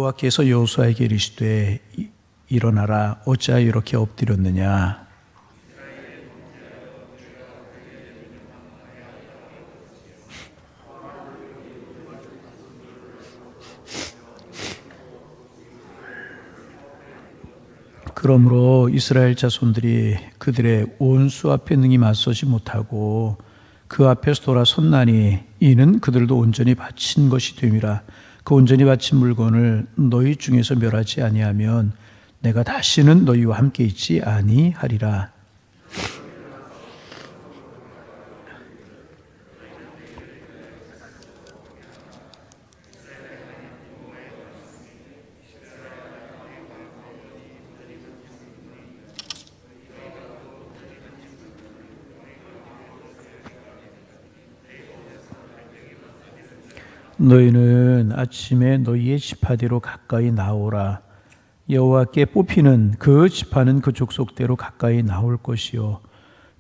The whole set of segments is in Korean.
여호와께서 여호수아에게 이르시되 일어나라 어찌하여 이렇게 엎드렸느냐. 그러므로 이스라엘 자손들이 그들의 원수 앞에 능히 맞서지 못하고 그 앞에서 돌아섰나니 이는 그들도 온전히 바친 것이 됨이라. 그 온전히 바친 물건을 너희 중에서 멸하지 아니하면 내가 다시는 너희와 함께 있지 아니하리라. 너희는 아침에 너희의 지파대로 가까이 나오라. 여호와께 뽑히는 그 지파는 그 족속대로 가까이 나올 것이요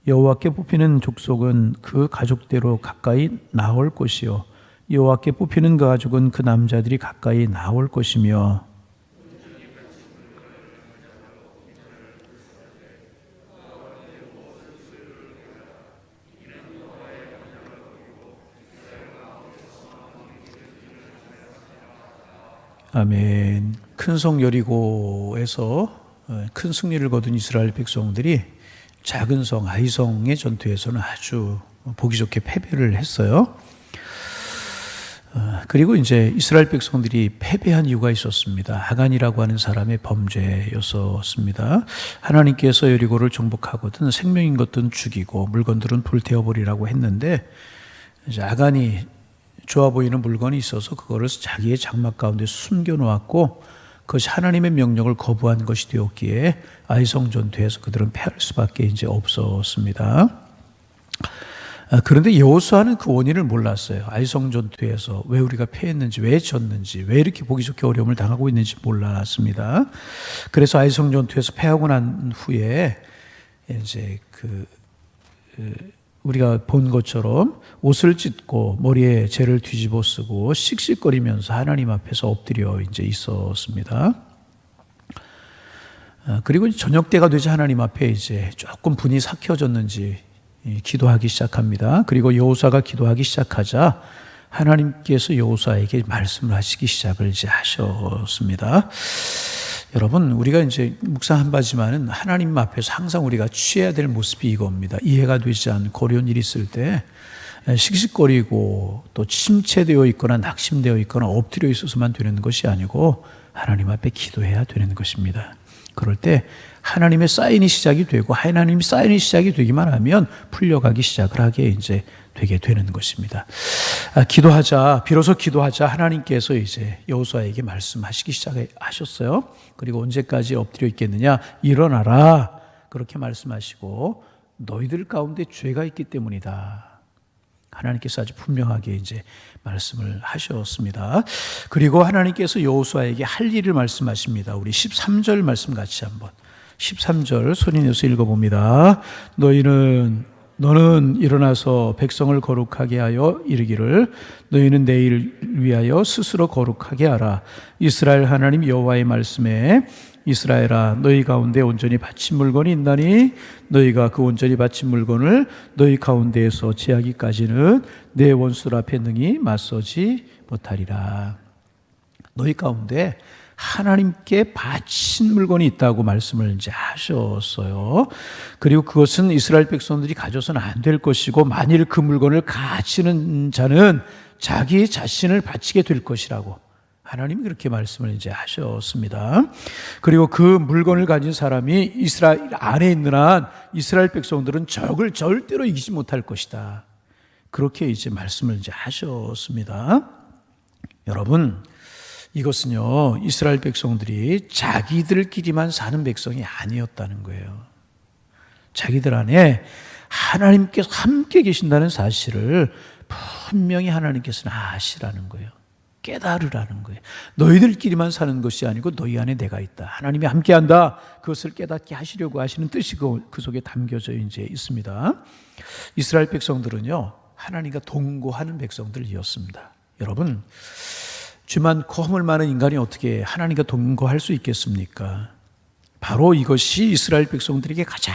여호와께 뽑히는 족속은 그 가족대로 가까이 나올 것이요 여호와께 뽑히는 그 가족은 그 남자들이 가까이 나올 것이며 아멘. 큰 성 여리고에서 큰 승리를 거둔 이스라엘 백성들이 작은 성 아이성의 전투에서는 아주 보기 좋게 패배를 했어요. 그리고 이제 이스라엘 백성들이 패배한 이유가 있었습니다. 아간이라고 하는 사람의 범죄였었습니다. 하나님께서 여리고를 정복하거든 생명인 것들은 죽이고 물건들은 불태워버리라고 했는데 이제 아간이 좋아 보이는 물건이 있어서 그거를 자기의 장막 가운데 숨겨놓았고 그것이 하나님의 명령을 거부한 것이 되었기에 아이성 전투에서 그들은 패할 수밖에 이제 없었습니다. 그런데 여호수아는 그 원인을 몰랐어요. 아이성 전투에서 왜 우리가 패했는지, 왜 졌는지, 왜 이렇게 보기 좋게 어려움을 당하고 있는지 몰랐습니다. 그래서 아이성 전투에서 패하고 난 후에 이제 우리가 본 것처럼 옷을 찢고 머리에 재를 뒤집어 쓰고 씩씩거리면서 하나님 앞에서 엎드려 이제 있었습니다. 그리고 저녁 때가 되자 하나님 앞에 이제 조금 분이 삭혀졌는지 기도하기 시작합니다. 그리고 여호수아가 기도하기 시작하자 하나님께서 여호수아에게 말씀을 하시기 시작을 이제 하셨습니다. 여러분, 우리가 이제 묵상한 바지만은 하나님 앞에서 항상 우리가 취해야 될 모습이 이겁니다. 이해가 되지 않고 어려운 일이 있을 때 씩씩거리고 또 침체되어 있거나 낙심되어 있거나 엎드려 있어서만 되는 것이 아니고 하나님 앞에 기도해야 되는 것입니다. 그럴 때 하나님의 사인이 시작이 되고 하나님이 사인이 시작이 되기만 하면 풀려가기 시작을 하게 이제 되게 되는 것입니다. 비로소 기도하자 하나님께서 이제 여호수아에게 말씀하시기 시작하셨어요. 그리고 언제까지 엎드려 있겠느냐? 일어나라. 그렇게 말씀하시고 너희들 가운데 죄가 있기 때문이다. 하나님께서 아주 분명하게 이제 말씀을 하셨습니다. 그리고 하나님께서 여호수아에게 할 일을 말씀하십니다. 우리 13절 말씀 같이 한번 13절 소리 내서 읽어봅니다. 너는 일어나서 백성을 거룩하게 하여 이르기를 너희는 내일 위하여 스스로 거룩하게 하라. 이스라엘 하나님 여호와의 말씀에 이스라엘아 너희 가운데 온전히 바친 물건이 있나니 너희가 그 온전히 바친 물건을 너희 가운데에서 제하기까지는 내 원수 앞에 능히 맞서지 못하리라. 너희 가운데 하나님께 바친 물건이 있다고 말씀을 이제 하셨어요. 그리고 그것은 이스라엘 백성들이 가져서는 안 될 것이고 만일 그 물건을 가지는 자는 자기 자신을 바치게 될 것이라고 하나님이 그렇게 말씀을 이제 하셨습니다. 그리고 그 물건을 가진 사람이 이스라엘 안에 있는 한 이스라엘 백성들은 적을 절대로 이기지 못할 것이다. 그렇게 이제 말씀을 이제 하셨습니다. 여러분, 이것은요, 이스라엘 백성들이 자기들끼리만 사는 백성이 아니었다는 거예요. 자기들 안에 하나님께서 함께 계신다는 사실을 분명히 하나님께서는 아시라는 거예요. 깨달으라는 거예요. 너희들끼리만 사는 것이 아니고 너희 안에 내가 있다. 하나님이 함께한다. 그것을 깨닫게 하시려고 하시는 뜻이 그 속에 담겨져 이제 있습니다. 이스라엘 백성들은요, 하나님과 동거하는 백성들이었습니다. 여러분, 죄 많고 허물 많은 인간이 어떻게 하나님과 동거할 수 있겠습니까? 바로 이것이 이스라엘 백성들에게 가장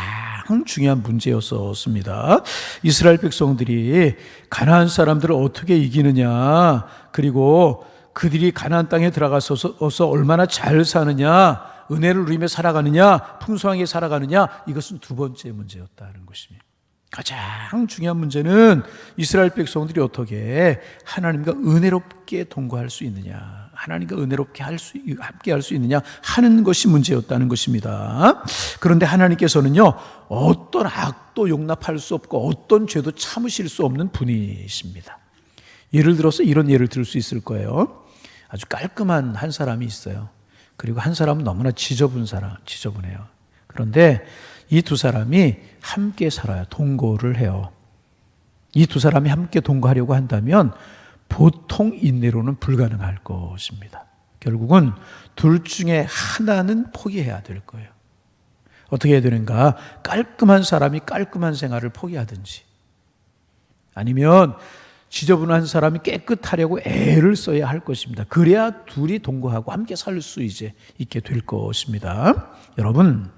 중요한 문제였었습니다. 이스라엘 백성들이 가나안 사람들을 어떻게 이기느냐, 그리고 그들이 가나안 땅에 들어가서 얼마나 잘 사느냐, 은혜를 누리며 살아가느냐, 풍성하게 살아가느냐, 이것은 두 번째 문제였다는 것입니다. 가장 중요한 문제는 이스라엘 백성들이 어떻게 하나님과 은혜롭게 동거할 수 있느냐, 하나님과 은혜롭게 함께 할 수 있느냐 하는 것이 문제였다는 것입니다. 그런데 하나님께서는요, 어떤 악도 용납할 수 없고 어떤 죄도 참으실 수 없는 분이십니다. 예를 들어서 이런 예를 들을 수 있을 거예요. 아주 깔끔한 한 사람이 있어요. 그리고 한 사람은 너무나 지저분해요. 그런데 이 두 사람이 함께 살아요. 동거를 해요. 이 두 사람이 함께 동거하려고 한다면 보통 인내로는 불가능할 것입니다. 결국은 둘 중에 하나는 포기해야 될 거예요. 어떻게 해야 되는가? 깔끔한 사람이 깔끔한 생활을 포기하든지, 아니면 지저분한 사람이 깨끗하려고 애를 써야 할 것입니다. 그래야 둘이 동거하고 함께 살 수 있게 될 것입니다. 여러분,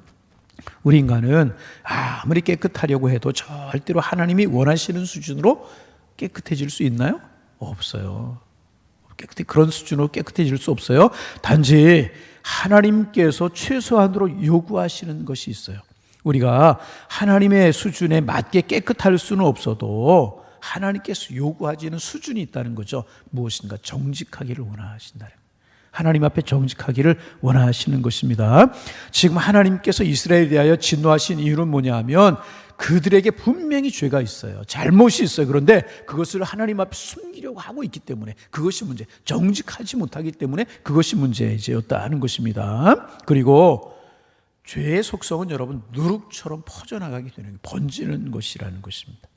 우리 인간은 아무리 깨끗하려고 해도 절대로 하나님이 원하시는 수준으로 깨끗해질 수 있나요? 없어요. 그런 수준으로 깨끗해질 수 없어요. 단지 하나님께서 최소한으로 요구하시는 것이 있어요. 우리가 하나님의 수준에 맞게 깨끗할 수는 없어도 하나님께서 요구하시는 수준이 있다는 거죠. 무엇인가 정직하기를 원하신다. 하나님 앞에 정직하기를 원하시는 것입니다. 지금 하나님께서 이스라엘에 대하여 진노하신 이유는 뭐냐 하면 그들에게 분명히 죄가 있어요. 잘못이 있어요. 그런데 그것을 하나님 앞에 숨기려고 하고 있기 때문에 그것이 문제, 정직하지 못하기 때문에 그것이 문제였다는 것입니다. 그리고 죄의 속성은 여러분 누룩처럼 퍼져나가게 되는 게 번지는 것이라는 것입니다.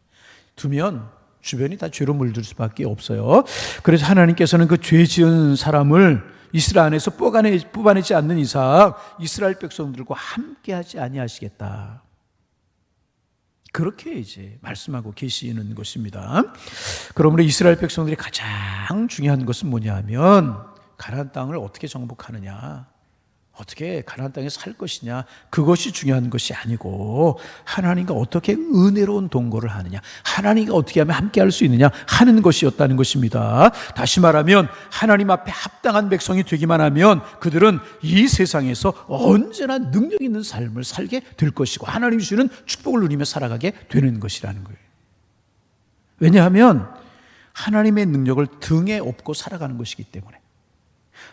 두면 주변이 다 죄로 물들 수밖에 없어요. 그래서 하나님께서는 그 죄 지은 사람을 이스라엘 안에서 뽑아내지 않는 이상 이스라엘 백성들과 함께하지 아니하시겠다. 그렇게 이제 말씀하고 계시는 것입니다. 그러므로 이스라엘 백성들이 가장 중요한 것은 뭐냐 하면 가나안 땅을 어떻게 정복하느냐, 어떻게 가나안 땅에 살 것이냐, 그것이 중요한 것이 아니고 하나님과 어떻게 은혜로운 동거를 하느냐, 하나님과 어떻게 하면 함께 할 수 있느냐 하는 것이었다는 것입니다. 다시 말하면 하나님 앞에 합당한 백성이 되기만 하면 그들은 이 세상에서 언제나 능력 있는 삶을 살게 될 것이고 하나님이 주는 축복을 누리며 살아가게 되는 것이라는 거예요. 왜냐하면 하나님의 능력을 등에 업고 살아가는 것이기 때문에.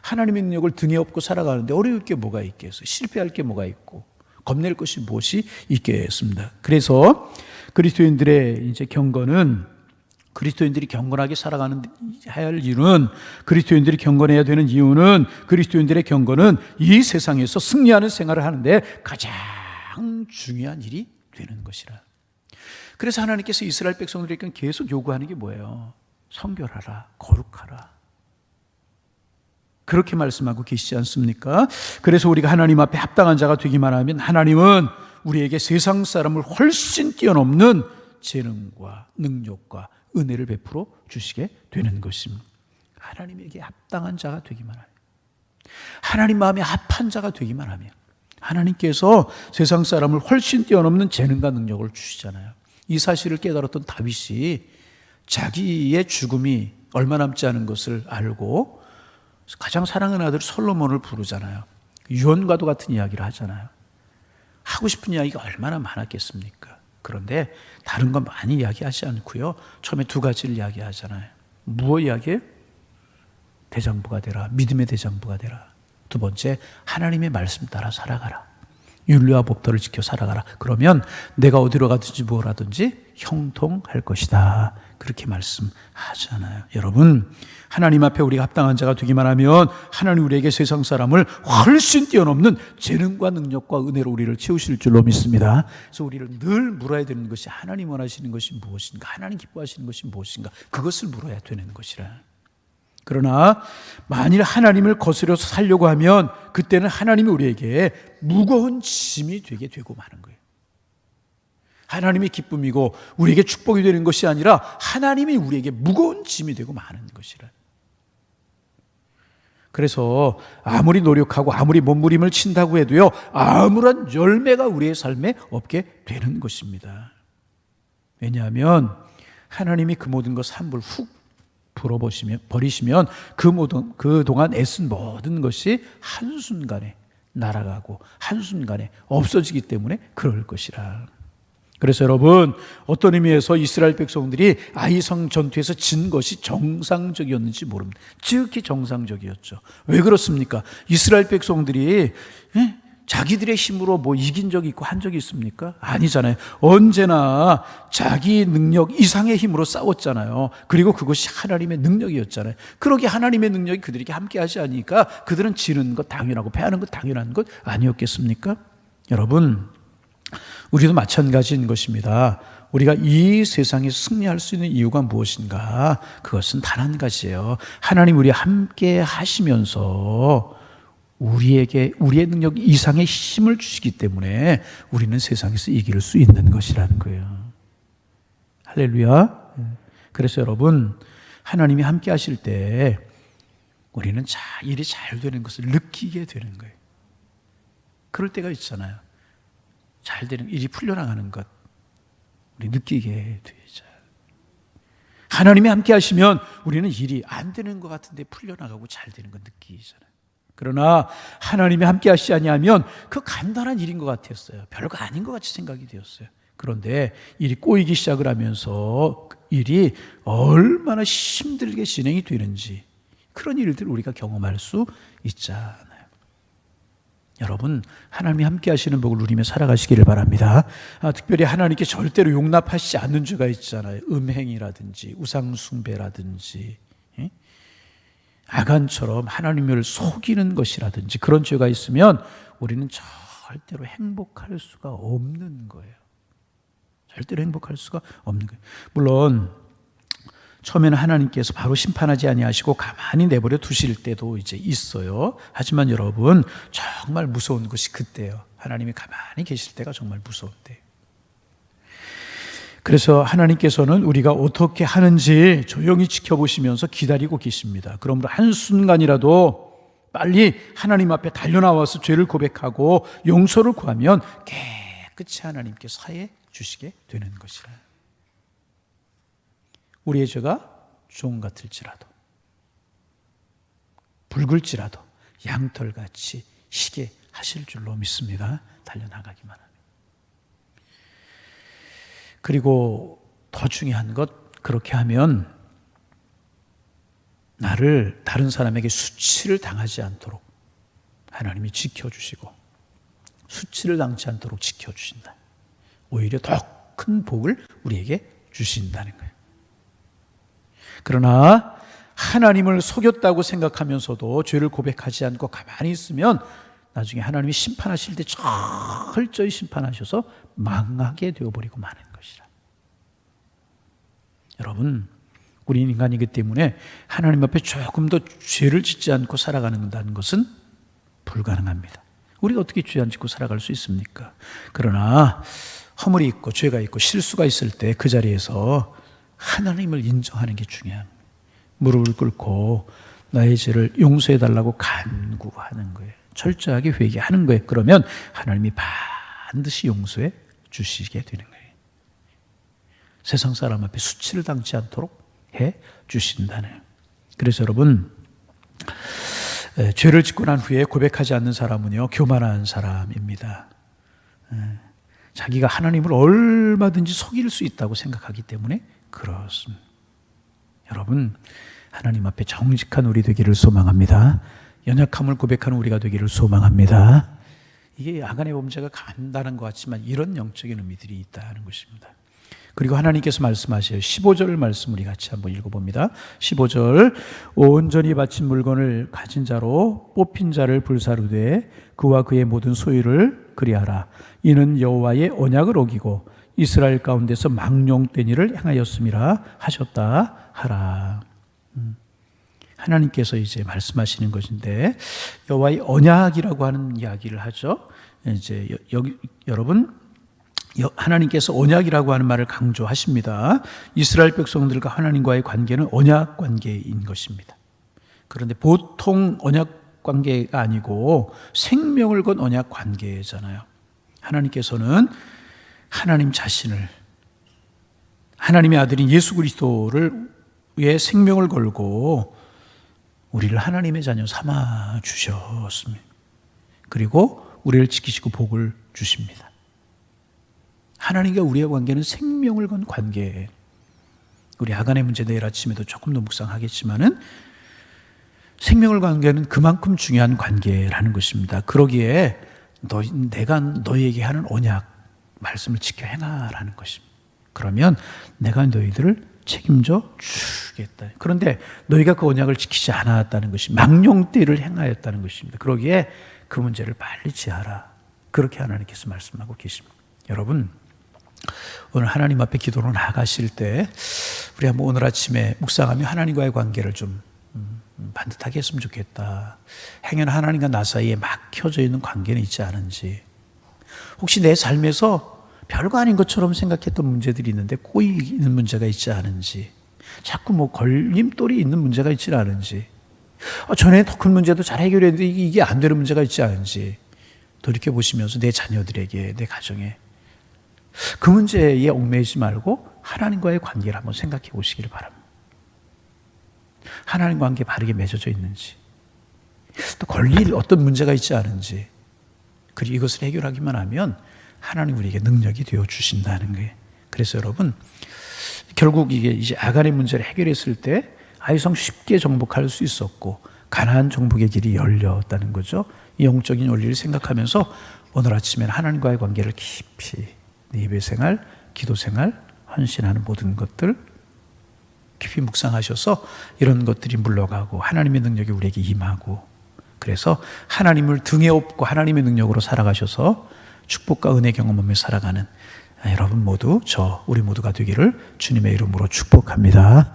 하나님의 능력을 등에 업고 살아가는데 어려울 게 뭐가 있겠어요? 실패할 게 뭐가 있고 겁낼 것이 무엇이 있겠습니다. 그래서 그리스도인들의 이제 경건은, 그리스도인들이 경건하게 살아가는 할 이유는, 그리스도인들이 경건해야 되는 이유는, 그리스도인들의 경건은 이 세상에서 승리하는 생활을 하는데 가장 중요한 일이 되는 것이라. 그래서 하나님께서 이스라엘 백성들에게 계속 요구하는 게 뭐예요? 성결하라, 거룩하라. 그렇게 말씀하고 계시지 않습니까? 그래서 우리가 하나님 앞에 합당한 자가 되기만 하면 하나님은 우리에게 세상 사람을 훨씬 뛰어넘는 재능과 능력과 은혜를 베풀어 주시게 되는 것입니다. 하나님에게 합당한 자가 되기만 하면, 하나님 마음에 합한 자가 되기만 하면 하나님께서 세상 사람을 훨씬 뛰어넘는 재능과 능력을 주시잖아요. 이 사실을 깨달았던 다윗이 자기의 죽음이 얼마 남지 않은 것을 알고 가장 사랑하는 아들 솔로몬을 부르잖아요. 유언과도 같은 이야기를 하잖아요. 하고 싶은 이야기가 얼마나 많았겠습니까? 그런데 다른 건 많이 이야기하지 않고요. 처음에 두 가지를 이야기하잖아요. 무엇 이야기예요? 대장부가 되라. 믿음의 대장부가 되라. 두 번째, 하나님의 말씀 따라 살아가라. 윤리와 법도를 지켜 살아가라. 그러면 내가 어디로 가든지 뭘 하든지 형통할 것이다. 그렇게 말씀하잖아요. 여러분, 하나님 앞에 우리가 합당한 자가 되기만 하면 하나님 우리에게 세상 사람을 훨씬 뛰어넘는 재능과 능력과 은혜로 우리를 채우실 줄로 믿습니다. 그래서 우리를 늘 물어야 되는 것이 하나님 원하시는 것이 무엇인가, 하나님 기뻐하시는 것이 무엇인가, 그것을 물어야 되는 것이라. 그러나 만일 하나님을 거스려서 살려고 하면 그때는 하나님이 우리에게 무거운 짐이 되게 되고 마는 거예요. 하나님의 기쁨이고 우리에게 축복이 되는 것이 아니라 하나님이 우리에게 무거운 짐이 되고 마는 것이라. 그래서 아무리 노력하고 아무리 몸부림을 친다고 해도요, 아무런 열매가 우리의 삶에 없게 되는 것입니다. 왜냐하면 하나님이 그 모든 것 한불 훅 버리시면 그동안 애쓴 모든 것이 한순간에 날아가고 한순간에 없어지기 때문에 그럴 것이라. 그래서 여러분, 어떤 의미에서 이스라엘 백성들이 아이성 전투에서 진 것이 정상적이었는지 모릅니다. 지극히 정상적이었죠. 왜 그렇습니까? 이스라엘 백성들이 자기들의 힘으로 뭐 이긴 적이 있고 한 적이 있습니까? 아니잖아요. 언제나 자기 능력 이상의 힘으로 싸웠잖아요. 그리고 그것이 하나님의 능력이었잖아요. 그러기에 하나님의 능력이 그들에게 함께하지 않으니까 그들은 지는 것 당연하고 패하는 것 당연한 것 아니었겠습니까? 여러분, 우리도 마찬가지인 것입니다. 우리가 이 세상에서 승리할 수 있는 이유가 무엇인가? 그것은 단 한 가지예요. 하나님 우리 함께 하시면서 우리에게 우리의 능력 이상의 힘을 주시기 때문에 우리는 세상에서 이길 수 있는 것이라는 거예요. 할렐루야. 그래서 여러분, 하나님이 함께 하실 때 우리는 일이 잘 되는 것을 느끼게 되는 거예요. 그럴 때가 있잖아요. 잘 되는 일이 풀려나가는 것 우리 느끼게 되죠. 하나님이 함께 하시면 우리는 일이 안 되는 것 같은데 풀려나가고 잘 되는 것 느끼잖아요. 그러나 하나님이 함께 하시지 아니하면 그 간단한 일인 것 같았어요. 별거 아닌 것 같이 생각이 되었어요. 그런데 일이 꼬이기 시작을 하면서 일이 얼마나 힘들게 진행이 되는지 그런 일들을 우리가 경험할 수 있잖아요. 여러분, 하나님이 함께 하시는 복을 누리며 살아가시기를 바랍니다. 특별히 하나님께 절대로 용납하시지 않는 죄가 있잖아요. 음행이라든지 우상숭배라든지 아간처럼 하나님을 속이는 것이라든지 그런 죄가 있으면 우리는 절대로 행복할 수가 없는 거예요. 절대로 행복할 수가 없는 거예요. 물론 처음에는 하나님께서 바로 심판하지 아니하시고 가만히 내버려 두실 때도 이제 있어요. 하지만 여러분, 정말 무서운 것이 그때예요. 하나님이 가만히 계실 때가 정말 무서운 때예요. 그래서 하나님께서는 우리가 어떻게 하는지 조용히 지켜보시면서 기다리고 계십니다. 그러므로 한순간이라도 빨리 하나님 앞에 달려나와서 죄를 고백하고 용서를 구하면 깨끗이 하나님께 사해 주시게 되는 것이라. 우리의 죄가 종 같을지라도 붉을지라도 양털같이 희게 하실 줄로 믿습니다. 달려나가기만 하면. 그리고 더 중요한 것, 그렇게 하면 나를 다른 사람에게 수치를 당하지 않도록 하나님이 지켜주시고 수치를 당치 않도록 지켜주신다. 오히려 더 큰 복을 우리에게 주신다는 거예요. 그러나 하나님을 속였다고 생각하면서도 죄를 고백하지 않고 가만히 있으면 나중에 하나님이 심판하실 때 철저히 심판하셔서 망하게 되어버리고 마는 것이라. 여러분, 우리는 인간이기 때문에 하나님 앞에 조금 더 죄를 짓지 않고 살아가는 것은 불가능합니다. 우리가 어떻게 죄 안 짓고 살아갈 수 있습니까? 그러나 허물이 있고 죄가 있고 실수가 있을 때 그 자리에서 하나님을 인정하는 게 중요합니다. 무릎을 꿇고 나의 죄를 용서해달라고 간구하는 거예요. 철저하게 회개하는 거예요. 그러면 하나님이 반드시 용서해 주시게 되는 거예요. 세상 사람 앞에 수치를 당치 않도록 해 주신다네요. 그래서 여러분, 죄를 짓고 난 후에 고백하지 않는 사람은요, 교만한 사람입니다. 자기가 하나님을 얼마든지 속일 수 있다고 생각하기 때문에 그렇습니다. 여러분, 하나님 앞에 정직한 우리 되기를 소망합니다. 연약함을 고백하는 우리가 되기를 소망합니다. 이게 야간의 범죄가 간단한 것 같지만 이런 영적인 의미들이 있다는 것입니다. 그리고 하나님께서 말씀하셔요. 15절 말씀 우리 같이 한번 읽어봅니다. 15절, 온전히 바친 물건을 가진 자로 뽑힌 자를 불사르되 그와 그의 모든 소유를 그리하라. 이는 여호와의 언약을 어기고 이스라엘 가운데서 망령된 일을 행하였음이라 하셨다 하라. 하나님께서 이제 말씀하시는 것인데, 여호와의 언약이라고 하는 이야기를 하죠. 이제 여러분, 하나님께서 언약이라고 하는 말을 강조하십니다. 이스라엘 백성들과 하나님과의 관계는 언약 관계인 것입니다. 그런데 보통 언약 관계가 아니고 생명을 건 언약 관계잖아요. 하나님께서는 하나님 자신을, 하나님의 아들인 예수 그리스도를 위해 생명을 걸고 우리를 하나님의 자녀 삼아 주셨습니다. 그리고 우리를 지키시고 복을 주십니다. 하나님과 우리의 관계는 생명을 건 관계예요. 우리 아간의 문제 내일 아침에도 조금 더 묵상하겠지만은 생명을 관계는 그만큼 중요한 관계라는 것입니다. 그러기에 내가 너희에게 하는 언약 말씀을 지켜 행하라는 것입니다. 그러면 내가 너희들을 책임져 주겠다. 그런데 너희가 그 언약을 지키지 않았다는 것이 망령되이를 행하였다는 것입니다. 그러기에 그 문제를 빨리 지하라. 그렇게 하나님께서 말씀하고 계십니다. 여러분, 오늘 하나님 앞에 기도로 나가실 때 우리 한번 오늘 아침에 묵상하며 하나님과의 관계를 좀 반듯하게 했으면 좋겠다. 행여나 하나님과 나 사이에 막혀져 있는 관계는 있지 않은지, 혹시 내 삶에서 별거 아닌 것처럼 생각했던 문제들이 있는데 꼬이는 문제가 있지 않은지, 자꾸 뭐 걸림돌이 있는 문제가 있지 않은지, 전에 더 큰 문제도 잘 해결했는데 이게 안 되는 문제가 있지 않은지 돌이켜보시면서 내 자녀들에게, 내 가정에 그 문제에 얽매이지 말고 하나님과의 관계를 한번 생각해 보시기를 바랍니다. 하나님 관계 바르게 맺어져 있는지, 또 걸릴 어떤 문제가 있지 않은지, 그리고 이것을 해결하기만 하면 하나님 우리에게 능력이 되어 주신다는 거예요. 그래서 여러분, 결국 이게 이제 아간의 문제를 해결했을 때 아이성 쉽게 정복할 수 있었고 가나안 정복의 길이 열렸다는 거죠. 이 영적인 원리를 생각하면서 오늘 아침에는 하나님과의 관계를 깊이, 예배 생활, 기도 생활, 헌신하는 모든 것들 깊이 묵상하셔서 이런 것들이 물러가고 하나님의 능력이 우리에게 임하고, 그래서 하나님을 등에 업고 하나님의 능력으로 살아가셔서 축복과 은혜 경험하며 살아가는 여러분 모두, 우리 모두가 되기를 주님의 이름으로 축복합니다.